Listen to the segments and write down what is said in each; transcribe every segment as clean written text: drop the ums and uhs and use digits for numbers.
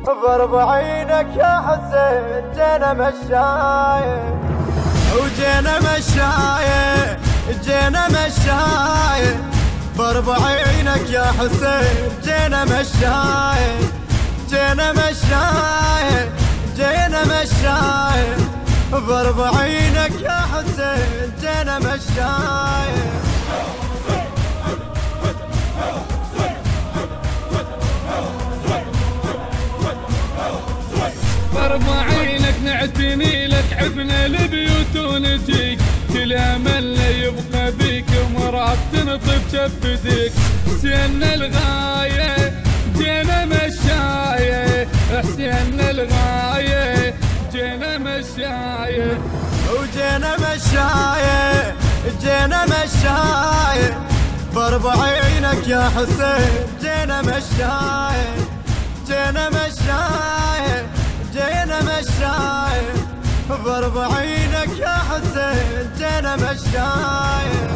باربعينك يا حسين جينا مشاية وجينا مشاية جينا مشاية باربعينك يا حسين جينا مشاية جينا مشاية جينا مشاية باربعينك يا حسين جينا مشاية باربعينك نعتني لك عفنا البيوت ونجيك كل املنا يبقى بيك مراد تنطب شفتك حسينا الغاية جينا مشاية حسينا الغاية جينا مشاية وجينا مشاية جينا مشاية باربعينك يا حسين جينا مشاية جينا مشاية جينا مشاية باربعينك يا حسين جينا مشاية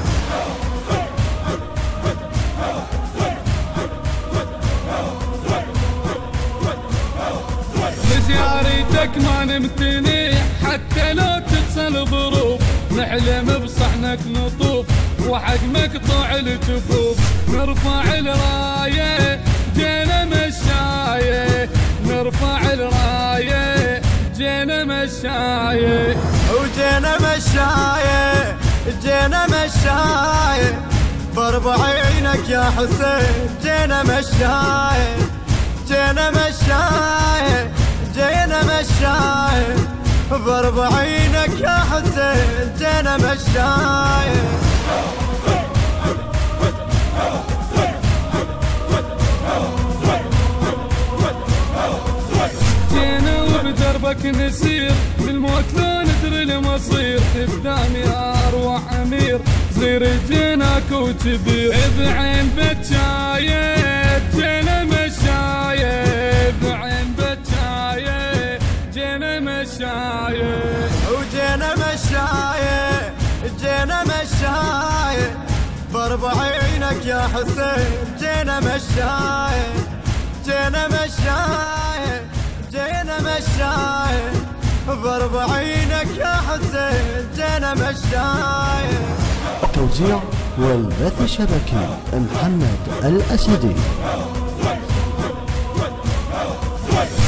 لزيارتك ما نمتني حتى لو تتصل ظروف نحلم بصحنك نطوف وحق مقطوع الجفوف نرفع الراية جينا مشاية نرفع الراية جينا مشاية وجينا مشاية جينا مشاية باربعينك يا حسين جينا مشاية جينا مشاية جينا مشاية باربعينك يا حسين جينا مشاية جينا وبدربك نسير بالموت لا ندري المصير قدام يا اروع امير صغير جيناك وكبير بعين بتشاية جينا مشاية بعين بتشاية جينا مشاية وجينا مشاية جينا مشاية باربعينك يا حسين جينا مشاية جينا مشاية جينا مشاية باربعينك يا حسين جينا مشاية. التوزيع والبث الشبكي محمد الأسدي.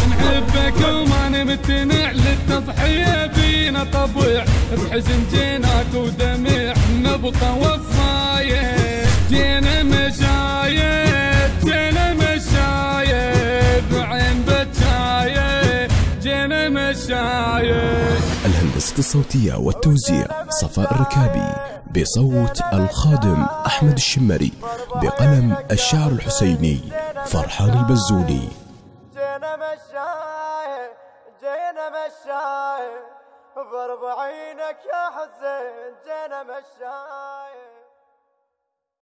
نحبك وما نمتنع للتضحية بينا طبيع بحزن جيناك ودميع نبقى وفاية جينا مشاية جينا مشاية بعين بتشاية جينا مشاية. الهندسة الصوتية والتوزيع صفاء الركابي، بصوت الخادم أحمد الشمري، بقلم الشاعر الحسيني فرحان البزوني. جينا مشاية جينا مشاية باربعينك يا حسين جينا مشاية.